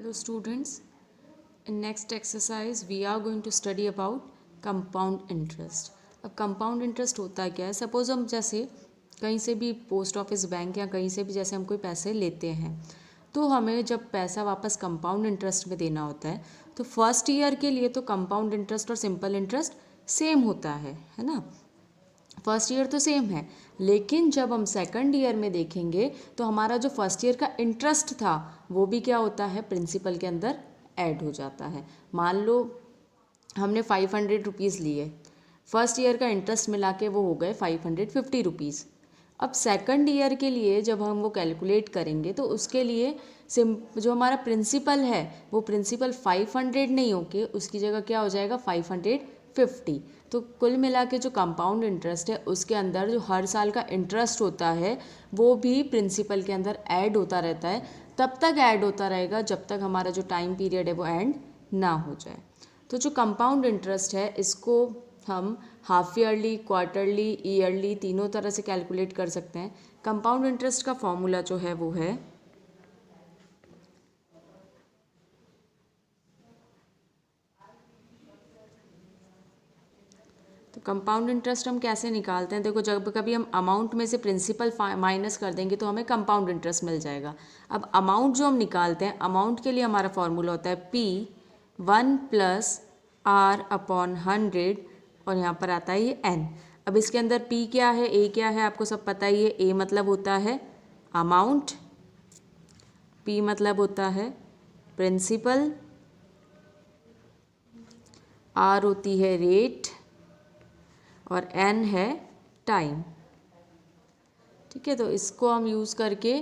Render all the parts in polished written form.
Hello students, in next exercise we are going to study about compound interest. अब compound interest होता क्या है? Suppose हम जैसे कहीं से भी पोस्ट ऑफिस बैंक या कहीं से भी जैसे हम कोई पैसे लेते हैं तो हमें जब पैसा वापस कंपाउंड इंटरेस्ट में देना होता है तो फर्स्ट ईयर के लिए तो कंपाउंड इंटरेस्ट और सिंपल इंटरेस्ट सेम होता है ना। फर्स्ट ईयर तो सेम है, लेकिन जब हम सेकंड ईयर में देखेंगे तो हमारा जो फर्स्ट ईयर का इंटरेस्ट था वो भी क्या होता है, प्रिंसिपल के अंदर ऐड हो जाता है। मान लो हमने 500 रुपीज़ लिए, फर्स्ट ईयर का इंटरेस्ट मिला के वो हो गए 550 रुपीज़। अब सेकंड ईयर के लिए जब हम वो कैलकुलेट करेंगे तो उसके लिए जो हमारा प्रिंसिपल है वो प्रिंसिपल 500 नहीं होके उसकी जगह क्या हो जाएगा 550। तो कुल मिला के जो कंपाउंड इंटरेस्ट है उसके अंदर जो हर साल का इंटरेस्ट होता है वो भी प्रिंसिपल के अंदर ऐड होता रहता है, तब तक ऐड होता रहेगा जब तक हमारा जो टाइम पीरियड है वो एंड ना हो जाए। तो जो कंपाउंड इंटरेस्ट है इसको हम हाफ ईयरली, क्वार्टरली, ईयरली तीनों तरह से कैलकुलेट कर सकते हैं। कंपाउंड इंटरेस्ट का फॉर्मूला जो है वो है तो कंपाउंड इंटरेस्ट हम कैसे निकालते हैं, देखो जब कभी हम अमाउंट में से प्रिंसिपल माइनस कर देंगे तो हमें कंपाउंड इंटरेस्ट मिल जाएगा। अब अमाउंट जो हम निकालते हैं, अमाउंट के लिए हमारा फॉर्मूला होता है P1+R/100 और यहाँ पर आता है ये N। अब इसके अंदर P क्या है, A क्या है, आपको सब पता ही है। A मतलब होता है अमाउंट, P मतलब होता है प्रिंसिपल, R होती है रेट और N है टाइम। ठीक है, तो इसको हम यूज़ करके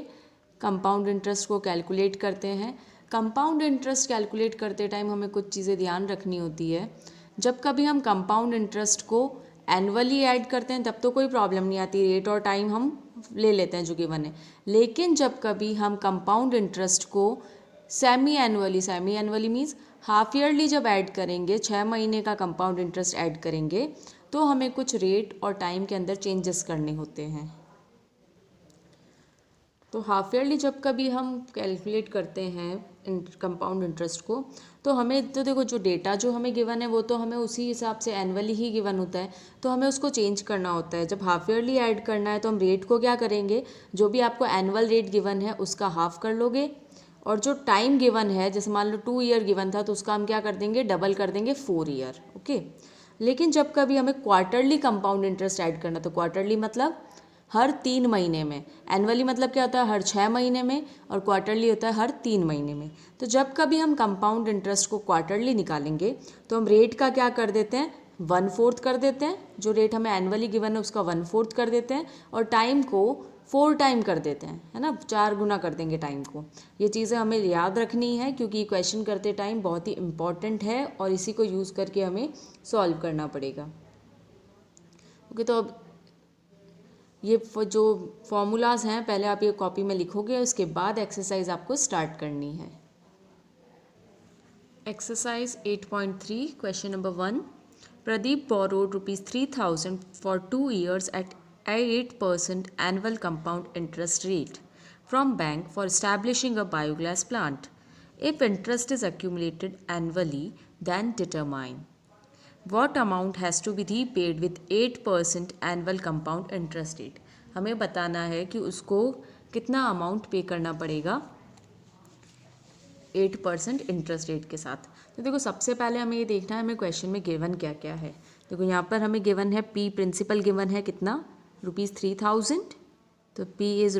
कंपाउंड इंटरेस्ट को कैलकुलेट करते हैं। कंपाउंड इंटरेस्ट कैलकुलेट करते टाइम हमें कुछ चीज़ें ध्यान रखनी होती है। जब कभी हम कंपाउंड इंटरेस्ट को एनुअली ऐड करते हैं तब तो कोई प्रॉब्लम नहीं आती, रेट और टाइम हम ले लेते हैं जो गिवन है। लेकिन जब कभी हम कंपाउंड इंटरेस्ट को semi annually means half yearly जब ऐड करेंगे, 6 महीने का कंपाउंड इंटरेस्ट ऐड करेंगे तो हमें कुछ रेट और टाइम के अंदर चेंजेस करने होते हैं। तो हाफ ईयरली जब कभी हम कैलकुलेट करते हैं कंपाउंड इंटरेस्ट को तो हमें तो देखो जो डेटा जो हमें गिवन है वो तो हमें उसी हिसाब से एनुअली ही गिवन होता है, तो हमें उसको चेंज करना होता है। जब हाफ ईयरली ऐड करना है तो हम रेट को क्या करेंगे, जो भी आपको एनुअल रेट गिवन है उसका हाफ कर लोगे, और जो टाइम गिवन है जैसे मान लो 2 ईयर गिवन था तो उसका हम क्या कर देंगे, डबल कर देंगे 4 ईयर। ओके, लेकिन जब कभी हमें क्वार्टरली कंपाउंड इंटरेस्ट ऐड करना, तो क्वार्टरली मतलब हर 3 महीने में, एनुअली मतलब क्या होता है हर 6 महीने में, और क्वार्टरली होता है हर 3 महीने में। तो जब कभी हम कंपाउंड इंटरेस्ट को क्वार्टरली निकालेंगे तो हम रेट का क्या कर देते हैं, 1/4 कर देते हैं। जो रेट हमें एनुअली गिवन है उसका 1/4 कर देते हैं, और टाइम को 4 टाइम कर देते हैं, है ना, 4 गुना कर देंगे टाइम को। ये चीज़ें हमें याद रखनी है क्योंकि क्वेश्चन करते टाइम बहुत ही इम्पॉर्टेंट है और इसी को यूज़ करके हमें सॉल्व करना पड़ेगा। ओके, तो अब ये जो फॉर्मूलाज हैं पहले आप ये कॉपी में लिखोगे, उसके बाद एक्सरसाइज आपको स्टार्ट करनी है। Exercise 8.3 question number 1, Pradeep borrowed ₹3,000 for 2 years at 8% annual compound interest rate from bank for establishing a biogas plant. If interest is accumulated annually, then determine what amount has to be repaid with 8% annual compound interest rate. हमें बताना है कि उसको कितना amount पे करना पड़ेगा 8% interest rate के साथ। तो देखो सबसे पहले हमें ये देखना है हमें क्वेश्चन में गिवन क्या क्या है। देखो यहाँ पर हमें गिवन है P प्रिंसिपल गिवन है कितना, ₹3000, तो P इज़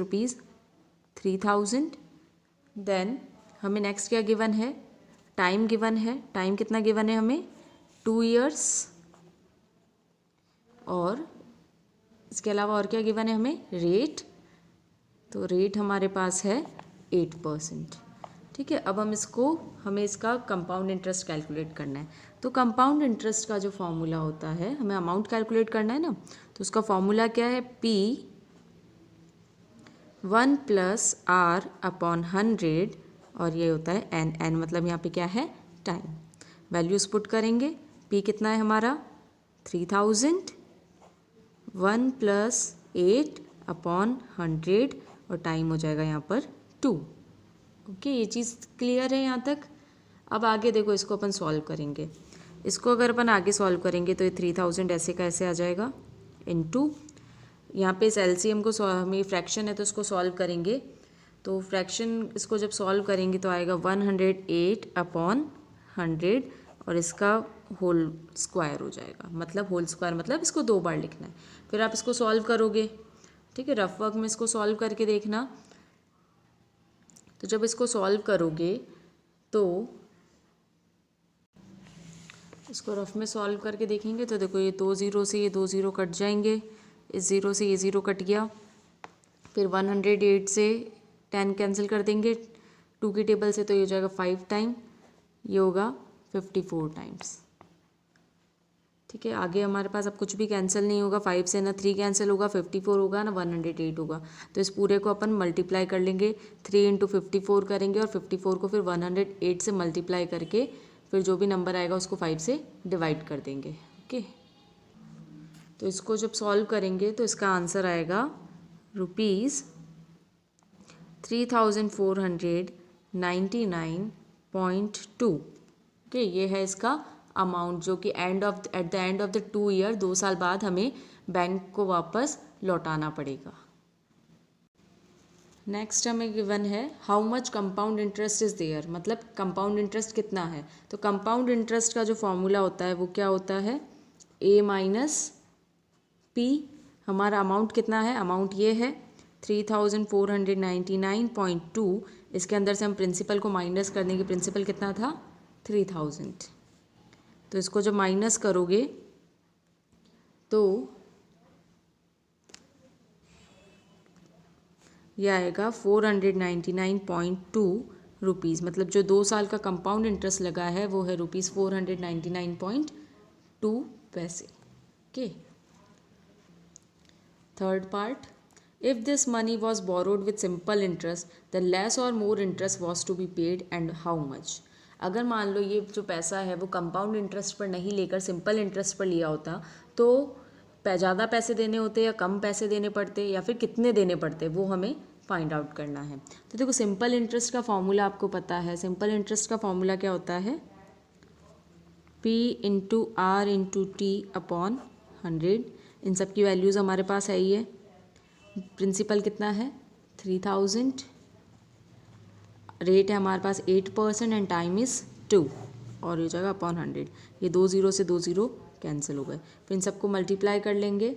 ₹3000। देन हमें नेक्स्ट क्या गिवन है, टाइम गिवन है, टाइम कितना गिवन है हमें 2 ईयर्स, और इसके अलावा और क्या गिवन है हमें, रेट, तो रेट हमारे पास है 8%। ठीक है, अब हमें इसका कंपाउंड इंटरेस्ट कैलकुलेट करना है। तो कंपाउंड इंटरेस्ट का जो फॉर्मूला होता है, हमें अमाउंट कैलकुलेट करना है ना, तो उसका फॉर्मूला क्या है, P1+R/100 और ये होता है N मतलब यहाँ पे क्या है, टाइम। वैल्यूज पुट करेंगे, P कितना है हमारा 3000, 1+8/100 और टाइम हो जाएगा यहाँ पर 2। ओके, ये चीज़ क्लियर है यहाँ तक। अब आगे देखो, इसको अपन सॉल्व करेंगे। इसको अगर अपन आगे सॉल्व करेंगे तो ये 3000 ऐसे का ऐसे आ जाएगा इनटू, यहाँ पे इस एलसीएम को हमें फ्रैक्शन है तो इसको सॉल्व करेंगे, तो फ्रैक्शन इसको जब सॉल्व करेंगे तो आएगा 108/100 और इसका होल स्क्वायर हो जाएगा, मतलब होल स्क्वायर मतलब इसको 2 बार लिखना है। फिर आप इसको सॉल्व करोगे, ठीक है, रफ वर्क में इसको सॉल्व करके देखना। तो जब इसको सॉल्व करोगे तो इसको रफ में सॉल्व करके देखेंगे तो देखो ये 2 0 से ये 2 0 कट जाएंगे, इस 0 से ये 0 कट गया, फिर 108 से 10 कैंसिल कर देंगे 2 की टेबल से, तो ये हो जाएगा 5 टाइम, ये होगा 54 टाइम्स। ठीक है, आगे हमारे पास अब कुछ भी कैंसिल नहीं होगा, 5 से ना 3 कैंसिल होगा, 54 होगा ना 108 होगा, तो इस पूरे को अपन मल्टीप्लाई कर लेंगे, 3 × 54 करेंगे और 54 को फिर 108 से मल्टीप्लाई करके फिर जो भी नंबर आएगा उसको 5 से डिवाइड कर देंगे। ओके, तो इसको जब सॉल्व करेंगे तो इसका आंसर आएगा ₹3499.2। ओके, ये है इसका अमाउंट जो कि at the end of the 2 year, 2 साल बाद हमें बैंक को वापस लौटाना पड़ेगा। नेक्स्ट हमें गिवन है how much compound interest is there, मतलब कंपाउंड इंटरेस्ट कितना है। तो कंपाउंड इंटरेस्ट का जो फॉर्मूला होता है वो क्या होता है, A - P। हमारा अमाउंट कितना है, अमाउंट ये है 3499.2, इसके अंदर से हम प्रिंसिपल को माइनस कर देंगे, प्रिंसिपल कितना था 3000, तो इसको जब माइनस करोगे तो यह आएगा 499.2 रुपीज़, मतलब जो 2 साल का कंपाउंड इंटरेस्ट लगा है वो है ₹499.2। Okay, third part, if this money was borrowed with simple interest the less or more interest was to be paid and how much. अगर मान लो ये जो पैसा है वो कंपाउंड इंटरेस्ट पर नहीं लेकर सिंपल इंटरेस्ट पर लिया होता तो ज़्यादा पैसे देने होते या कम पैसे देने पड़ते या फिर कितने देने पड़ते, वो हमें फाइंड आउट करना है। तो देखो, सिंपल इंटरेस्ट का फॉर्मूला आपको पता है, सिंपल इंटरेस्ट का फॉर्मूला क्या होता है, P × R × T/100। इन सब की वैल्यूज़ हमारे पास है ही है। प्रिंसिपल कितना है 3000, रेट है हमारे पास 8% एंड टाइम इज़ 2 और ये जगह अपॉन 100, ये 2 0 से 2 0 कैंसिल हो गए। फिर इन सबको मल्टीप्लाई कर लेंगे,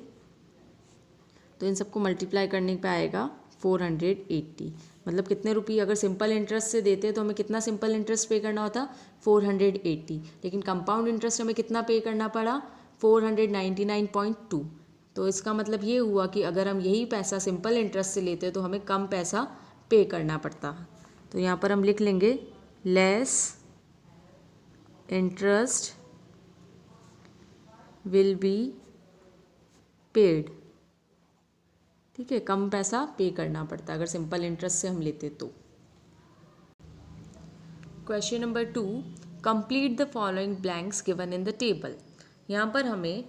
तो इन सबको मल्टीप्लाई करने पे आएगा 480, मतलब कितने रुपये, अगर सिंपल इंटरेस्ट से देते तो हमें कितना सिंपल इंटरेस्ट पे करना होता 480, लेकिन कंपाउंड इंटरेस्ट हमें कितना पे करना पड़ा 499.2। तो इसका मतलब ये हुआ कि अगर हम यही पैसा सिंपल इंटरेस्ट से लेते तो हमें कम पैसा पे करना पड़ता। तो यहाँ पर हम लिख लेंगे less interest will be paid. ठीक है, कम पैसा पे करना पड़ता अगर सिंपल इंटरेस्ट से हम लेते तो। Question number 2, complete the following blanks given in the table. यहाँ पर हमें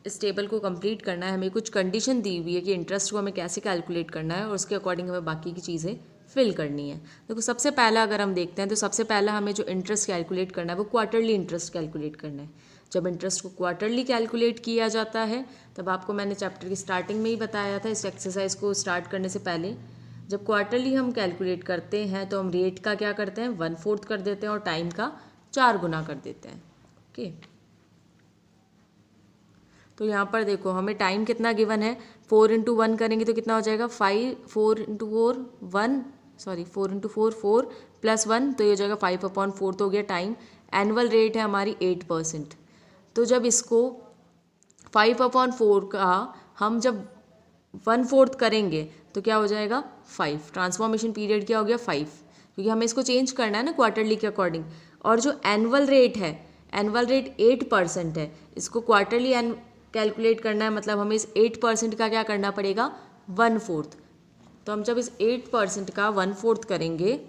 इस टेबल को कंप्लीट करना है, हमें कुछ कंडीशन दी हुई है कि इंटरेस्ट को हमें कैसे कैलकुलेट करना है और उसके अकॉर्डिंग हमें बाकी की चीज़ें फिल करनी है। देखो, सबसे पहला अगर हम देखते हैं तो सबसे पहला हमें जो इंटरेस्ट कैलकुलेट करना है वो क्वार्टरली इंटरेस्ट कैलकुलेट करना है। जब इंटरेस्ट को क्वार्टरली कैलकुलेट किया जाता है तब आपको मैंने चैप्टर की स्टार्टिंग में ही बताया था, इस एक्सरसाइज को स्टार्ट करने से पहले, जब क्वार्टरली हम कैलकुलेट करते हैं तो हम रेट का क्या करते हैं 1/4 कर देते हैं और टाइम का 4 गुना कर देते हैं। ओके, तो यहाँ पर देखो हमें टाइम कितना गिवन है, 4 × 1 करेंगे तो कितना हो जाएगा 5, 4 × 4 1, सॉरी 4 × 4 4 + 1, तो ये हो जाएगा 5/4 तो हो गया टाइम। एनुअल रेट है हमारी 8%, तो जब इसको 5/4 का हम जब 1/4 करेंगे तो क्या हो जाएगा 5, ट्रांसफॉर्मेशन पीरियड क्या हो गया 5, क्योंकि हमें इसको चेंज करना है ना क्वार्टरली के अकॉर्डिंग। और जो एनुअल रेट है, एनुअल रेट 8% है, इसको क्वार्टरली कैलकुलेट करना है, मतलब हमें इस 8% का क्या करना पड़ेगा 1/4। तो हम जब इस 8% का 1/4 करेंगे,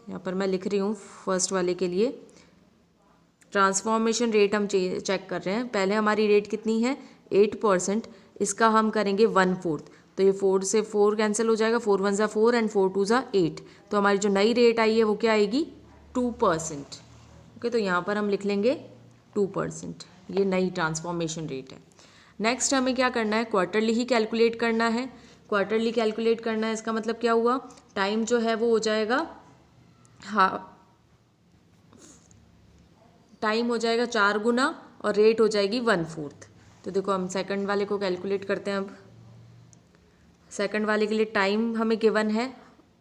यहाँ पर मैं लिख रही हूँ फर्स्ट वाले के लिए, ट्रांसफॉर्मेशन रेट हम चेक कर रहे हैं। पहले हमारी रेट कितनी है 8%, इसका हम करेंगे 1/4, तो ये 4 से 4 कैंसिल हो जाएगा, 4 1 ज़ा 4 एंड 4 2 ज़ा 8। तो हमारी जो नई रेट आई है वो क्या आएगी 2%। ओके, तो यहाँ पर हम लिख लेंगे 2%, ये नई ट्रांसफॉर्मेशन रेट है। नेक्स्ट हमें क्या करना है, क्वार्टरली ही कैलकुलेट करना है। क्वार्टरली कैलकुलेट करना है, इसका मतलब क्या हुआ, टाइम जो है वो हो जाएगा, हाँ, टाइम हो जाएगा 4 गुना और रेट हो जाएगी 1/4। तो देखो हम सेकंड वाले को कैलकुलेट करते हैं। अब सेकंड वाले के लिए टाइम हमें गिवन है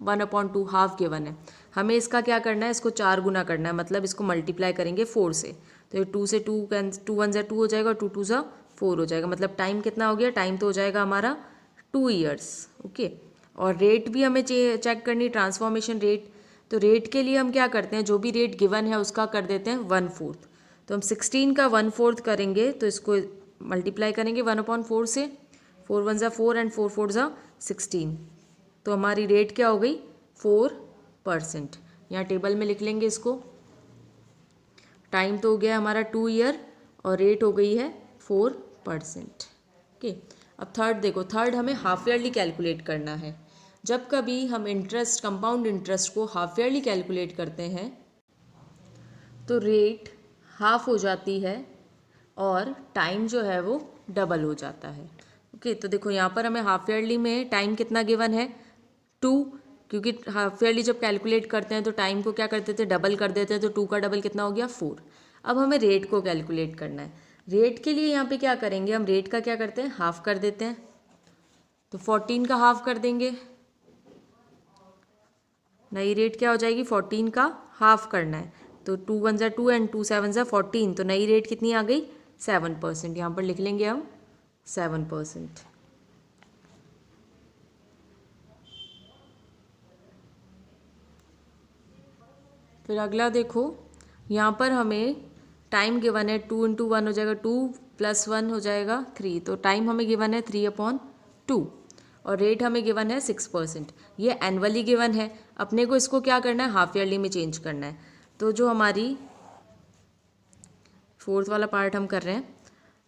1/2, हाफ गिवन है। हमें इसका क्या करना है, इसको 4 गुना करना है, मतलब इसको मल्टीप्लाई करेंगे 4 से। तो ये 2 से 2 1 ज़ा 2 हो जाएगा और 2 2 ज़ा 4 हो जाएगा। मतलब टाइम कितना हो गया, टाइम तो हो जाएगा हमारा 2 ईयर्स। ओके, और रेट भी हमें चेक करनी, ट्रांसफॉर्मेशन रेट। तो रेट के लिए हम क्या करते हैं, जो भी रेट गिवन है उसका कर देते हैं 1/4। तो हम 16 का 1/4 करेंगे, तो इसको मल्टीप्लाई करेंगे 1/4 से। 4 1 ज़ा 4 एंड 4 4 ज़ा 16। तो हमारी रेट क्या हो गई 4%। यहाँ टेबल में लिख लेंगे इसको। टाइम तो हो गया हमारा 2 ईयर और रेट हो गई है 4%। ओके, अब थर्ड देखो, थर्ड हमें हाफ ईयरली कैलकुलेट करना है। जब कभी हम इंटरेस्ट, कंपाउंड इंटरेस्ट को हाफ ईयरली कैलकुलेट करते हैं तो रेट हाफ हो जाती है और टाइम जो है वो डबल हो जाता है। ओके, तो देखो यहाँ पर हमें हाफ ईयरली में टाइम कितना गिवन है 2, क्योंकि हाफ ईयरली जब कैलकुलेट करते हैं तो टाइम को क्या करते थे, डबल कर देते हैं। तो 2 का डबल कितना हो गया 4। अब हमें रेट को कैलकुलेट करना है। रेट के लिए यहाँ पे क्या करेंगे, हम रेट का क्या करते हैं, हाफ कर देते हैं। तो 14 का हाफ कर देंगे, नई रेट क्या हो जाएगी, 14 का हाफ करना है। तो 2 1 ज़ा 2 एंड 2 7 ज़ा 14। तो नई रेट कितनी आ गई 7%। यहाँ पर लिख लेंगे हम 7%। फिर अगला देखो, यहाँ पर हमें टाइम गिवन है 2 × 1 हो जाएगा 2 + 1 हो जाएगा 3। तो टाइम हमें गिवन है 3/2 और रेट हमें गिवन है 6%। ये एनुअली गिवन है, अपने को इसको क्या करना है, हाफ ईयरली में चेंज करना है। तो जो हमारी फोर्थ वाला पार्ट हम कर रहे हैं,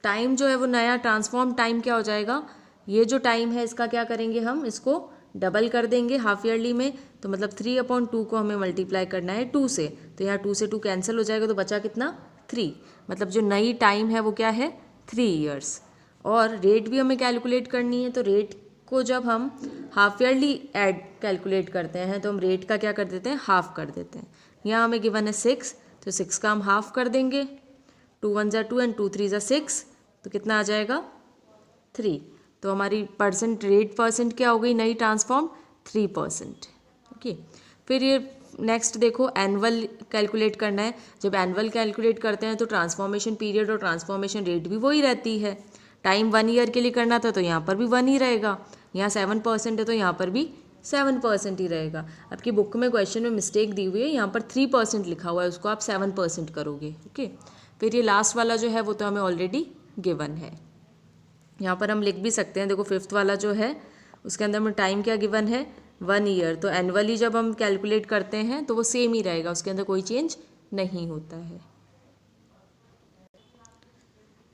टाइम जो है वो नया ट्रांसफॉर्म टाइम क्या हो जाएगा, ये जो टाइम है इसका क्या करेंगे, हम इसको डबल कर देंगे हाफ ईयरली में। तो मतलब 3/2 को हमें मल्टीप्लाई करना है 2 से। तो यहाँ 2 से 2 कैंसिल हो जाएगा, तो बचा कितना 3। मतलब जो नई टाइम है वो क्या है 3 ईयर्स। और रेट भी हमें कैलकुलेट करनी है। तो रेट को जब हम हाफ ईयरली कैलकुलेट करते हैं तो हम रेट का क्या कर देते हैं, हाफ कर देते हैं। यहाँ हमें गिवन है 6, तो 6 का हम हाफ कर देंगे। 2 1 ज़ा 2 एंड 2 3 ज़ा 6। तो कितना आ जाएगा 3। तो हमारी परसेंट रेट परसेंट क्या हो गई नई ट्रांसफॉर्म 3%। ओके, फिर ये नेक्स्ट देखो, एनुअल कैलकुलेट करना है। जब एनुअल कैलकुलेट करते हैं तो ट्रांसफॉर्मेशन पीरियड और ट्रांसफॉर्मेशन रेट भी वही रहती है। टाइम 1 ईयर के लिए करना था तो यहाँ पर भी 1 ही रहेगा। यहाँ 7% है तो यहाँ पर भी 7% ही रहेगा। आपकी बुक में क्वेश्चन में मिस्टेक दी हुई है, यहाँ पर 3% लिखा हुआ है, उसको आप 7% करोगे। ओके, फिर ये लास्ट वाला जो है वो तो हमें ऑलरेडी गिवन है। यहाँ पर हम लिख भी सकते हैं, देखो फिफ्थ वाला जो है उसके अंदर में टाइम क्या गिवन है 1 ईयर। तो एनुअली जब हम कैलकुलेट करते हैं तो वो सेम ही रहेगा, उसके अंदर कोई चेंज नहीं होता है।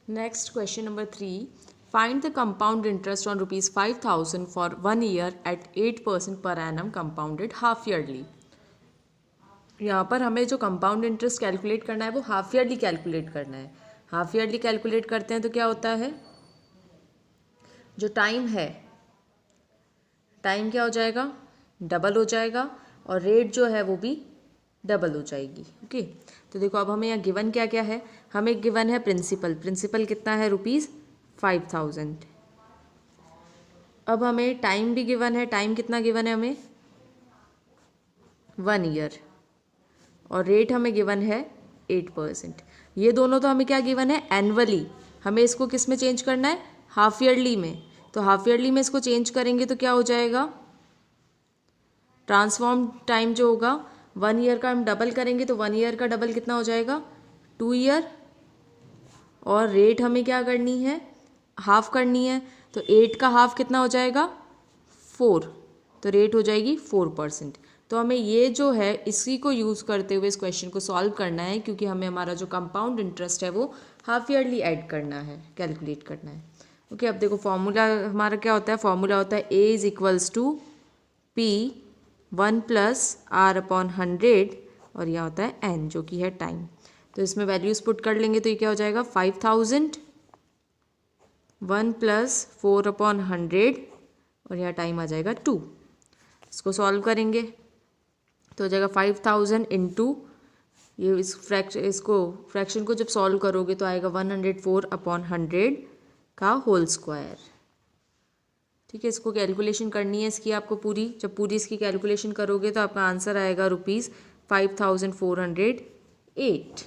Next question number 3, find the compound interest on ₹5,000 for 1 year at 8% per annum compounded half yearly. यहाँ पर हमें जो कंपाउंड इंटरेस्ट कैलकुलेट करना है वो हाफ ईयरली कैलकुलेट करना है। हाफ ईयरली कैलकुलेट करते हैं तो क्या होता है, जो टाइम है, टाइम क्या हो जाएगा डबल हो जाएगा और रेट जो है वो भी डबल हो जाएगी। ओके, तो देखो अब हमें यहाँ गिवन क्या क्या है, हमें गिवन है प्रिंसिपल कितना है ₹5,000। अब हमें टाइम भी गिवन है, टाइम कितना गिवन है हमें 1 ईयर और रेट हमें गिवन है 8%। ये दोनों तो हमें क्या गिवन है एनुअली, हमें इसको किस में चेंज करना है हाफ ईयरली में। तो हाफ ईयरली में इसको चेंज करेंगे तो क्या हो जाएगा, ट्रांसफॉर्म टाइम जो होगा 1 ईयर का हम डबल करेंगे तो 1 ईयर का डबल कितना हो जाएगा 2 ईयर और रेट हमें क्या करनी है हाफ करनी है। तो 8 का हाफ कितना हो जाएगा 4, तो रेट हो जाएगी 4%। तो हमें ये जो है इसी को यूज़ करते हुए इस क्वेश्चन को सॉल्व करना है, क्योंकि हमें हमारा जो कंपाउंड इंटरेस्ट है वो हाफ ईयरली ऐड करना है, कैलकुलेट करना है। ओके, अब देखो फॉर्मूला हमारा क्या होता है, फॉर्मूला होता है A is equals to P 1 plus R upon 100 और यह होता है एन जो कि है टाइम। तो इसमें वैल्यूज पुट कर लेंगे तो ये क्या हो जाएगा 5000 1 प्लस 4 अपॉन 100 और यहाँ टाइम आ जाएगा 2। इसको सॉल्व करेंगे तो हो जाएगा 5000 इंटू ये इसको फ्रैक्शन को जब सॉल्व करोगे तो आएगा 104 अपॉन 100 का होल स्क्वायर। ठीक है, इसको कैलकुलेशन करनी है इसकी आपको पूरी। जब पूरी इसकी कैलकुलेशन करोगे तो आपका आंसर आएगा ₹5408।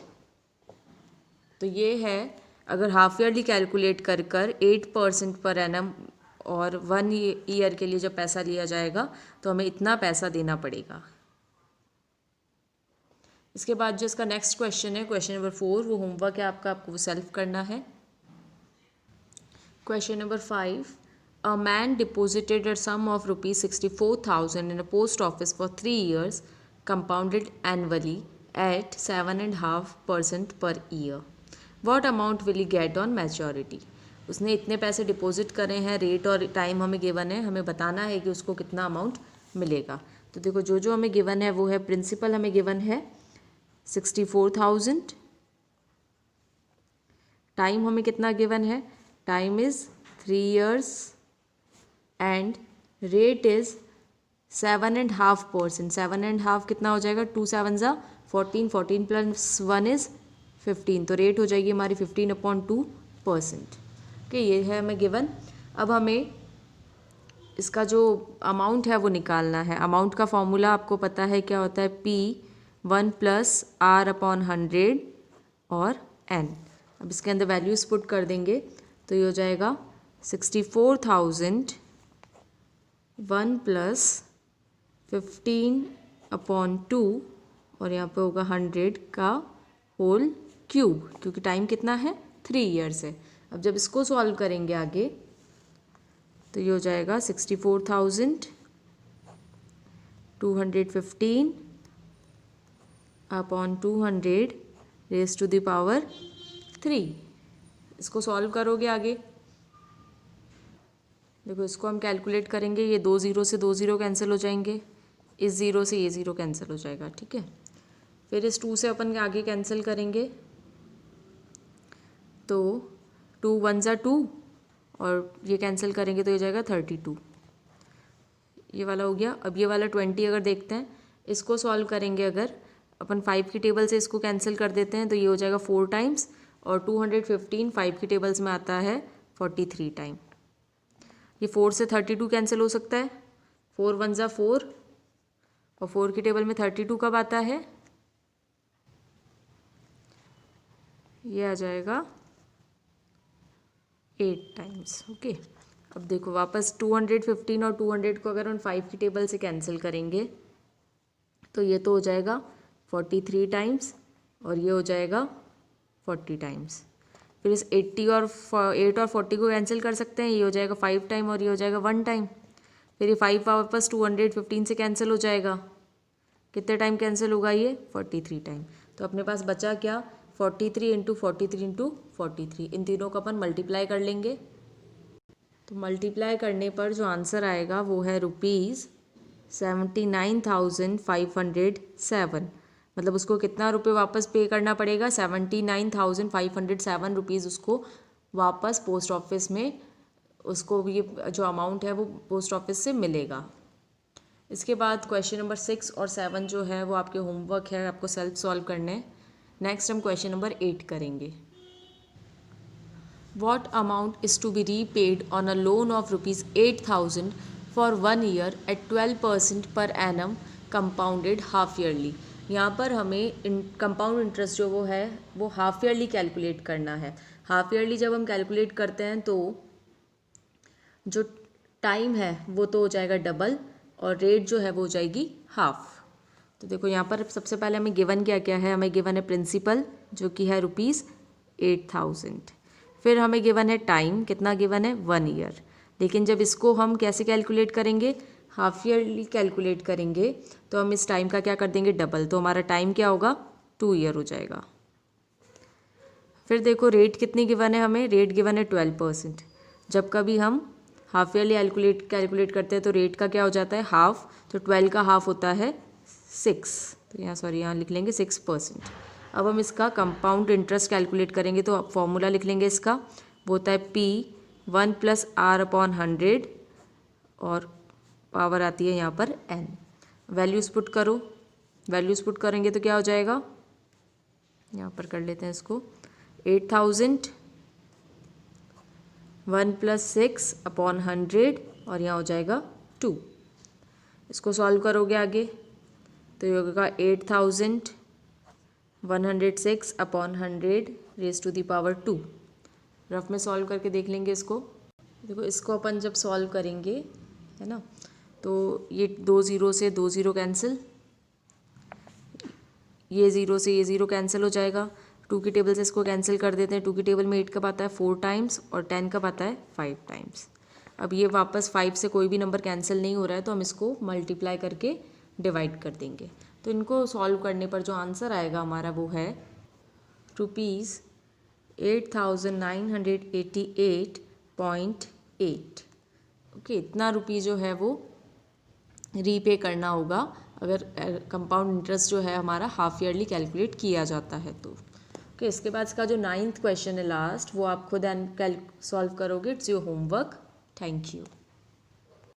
तो ये है अगर हाफ ईयरली कैलकुलेट कर 8% पर एनम और 1 ईयर के लिए जब पैसा लिया जाएगा तो हमें इतना पैसा देना पड़ेगा। इसके बाद जो इसका नेक्स्ट क्वेश्चन है, क्वेश्चन नंबर 4, वो होमवर्क है आपका, आपको वो सेल्फ करना है। Question number 5, a man deposited a sum of ₹64,000 in a post office for 3 years compounded annually at 7.5% per year. What amount will he get on maturity? उसने इतने पैसे डिपॉजिट करे हैं, रेट और टाइम हमें गिवन है, हमें बताना है कि उसको कितना अमाउंट मिलेगा। तो देखो जो जो हमें गिवन है वो है, प्रिंसिपल हमें गिवन है 64,000, टाइम हमें कितना गिवन है, time is 3 years and rate is 7.5%। 7.5 कितना हो जाएगा, 2 7 14, 14 प्लस 1 इज़ 15, तो रेट हो जाएगी हमारी 15/2%। ओके, ये है हमें गिवन। अब हमें इसका जो अमाउंट है वो निकालना है। अमाउंट का फॉर्मूला आपको पता है क्या होता है, P1 प्लस R अपॉन 100 और N। अब इसके अंदर वैल्यूज पुट कर देंगे तो ये हो जाएगा 64,000 1 प्लस 15/2 और यहाँ पे होगा 100 का होल क्यूब, क्योंकि टाइम कितना है 3 years है। अब जब इसको सॉल्व करेंगे आगे तो ये हो जाएगा 64,215 upon 200 raise to the power 3। इसको सॉल्व करोगे आगे, देखो इसको हम कैलकुलेट करेंगे, ये 2 0 से 2 0 कैंसिल हो जाएंगे, इस 0 से ये 0 कैंसिल हो जाएगा। ठीक है, फिर इस 2 से अपन आगे कैंसिल करेंगे तो 2 1 2 और ये कैंसिल करेंगे तो ये जाएगा 32, ये वाला हो गया। अब ये वाला 20 अगर देखते हैं, इसको सॉल्व करेंगे अगर अपन 5 की टेबल से इसको कैंसिल कर देते हैं तो ये हो जाएगा 4 टाइम्स और 215 5 की टेबल्स में आता है 43 टाइम। ये 4 से 32 कैंसिल हो सकता है, 4 1 4 और 4 की टेबल में 32 कब आता है, ये आ जाएगा 8 टाइम्स। ओके, अब देखो वापस 215 और 200 को अगर हम 5 की टेबल से कैंसिल करेंगे तो ये तो हो जाएगा 43 टाइम्स और ये हो जाएगा 40 टाइम्स। फिर इस 80 और 8 और 40 को कैंसिल कर सकते हैं, ये हो जाएगा 5 टाइम और ये हो जाएगा 1 टाइम। फिर ये 5 वापस 215 से कैंसिल हो जाएगा, कितने टाइम कैंसिल होगा, ये 43 टाइम। तो अपने पास बचा क्या, 43 इंटू 43 इंटू 43, इन तीनों को अपन मल्टीप्लाई कर लेंगे। तो मल्टीप्लाई करने पर जो आंसर आएगा वो है ₹79,507। मतलब उसको कितना रुपए वापस पे करना पड़ेगा, 79,507 रुपीज़ उसको वापस पोस्ट ऑफिस में, उसको ये जो अमाउंट है वो पोस्ट ऑफिस से मिलेगा। इसके बाद क्वेश्चन नंबर 6 और 7 जो है वो आपके होमवर्क है, आपको सेल्फ सॉल्व करने हैं। नेक्स्ट हम क्वेश्चन नंबर 8 करेंगे। What amount is to be repaid on a loan of ₹8,000 for 1 year at 12% per annum compounded half yearly? यहाँ पर हमें कंपाउंड इंटरेस्ट जो वो है वो हाफ ईयरली कैलकुलेट करना है। हाफ ईयरली जब हम कैलकुलेट करते हैं तो जो टाइम है वो तो हो जाएगा डबल और रेट जो है वो हो जाएगी हाफ। तो देखो यहाँ पर सबसे पहले हमें गिवन क्या क्या है, हमें गिवन है प्रिंसिपल जो कि है ₹8,000, फिर हमें गिवन है टाइम, कितना गिवन है 1 ईयर। लेकिन जब इसको हम कैसे कैलकुलेट करेंगे, हाफ ईयरली कैलकुलेट करेंगे तो हम इस टाइम का क्या कर देंगे डबल, तो हमारा टाइम क्या होगा 2 ईयर हो जाएगा। फिर देखो रेट कितनी गिवन है, हमें रेट गिवन है 12%, जब कभी हम हाफ ईयरली कैलकुलेट करते हैं तो रेट का क्या हो जाता है हाफ, तो 12 का हाफ होता है 6, तो यहाँ लिख लेंगे 6%। अब हम इसका कंपाउंड इंटरेस्ट कैलकुलेट करेंगे तो फॉर्मूला लिख लेंगे इसका, वो होता है P 1 + R/100 और पावर आती है यहाँ पर n। वैल्यूज़ पुट करो, वैल्यूज़ पुट करेंगे तो क्या हो जाएगा, यहाँ पर कर लेते हैं इसको, 8000 1 + 6/100 और यहाँ हो जाएगा 2। इसको सॉल्व करोगे आगे तो ये होगा 8106/100 raise to the power 2। Rough में सॉल्व करके देख लेंगे इसको। देखो इसको अपन जब सॉल्व करेंगे है ना, तो ये 2 0 से 2 0 कैंसिल, ये 0 से ये 0 कैंसिल हो जाएगा। 2 की टेबल से इसको कैंसिल कर देते हैं। 2 की टेबल में 8 कब आता है 4 टाइम्स और 10 कब आता है 5 टाइम्स। अब ये वापस 5 से कोई भी नंबर कैंसिल नहीं हो रहा है तो हम इसको मल्टीप्लाई करके डिवाइड कर देंगे। तो इनको सॉल्व करने पर जो आंसर आएगा हमारा वो है ₹8988.8। ओके, इतना रुपये जो है वो रीपे करना होगा अगर कंपाउंड इंटरेस्ट जो है हमारा हाफ ईयरली कैलकुलेट किया जाता है तो। ओके, इसके बाद इसका जो 9th क्वेश्चन है लास्ट, वो आप खुद सॉल्व करोगे। It's your homework. Thank you.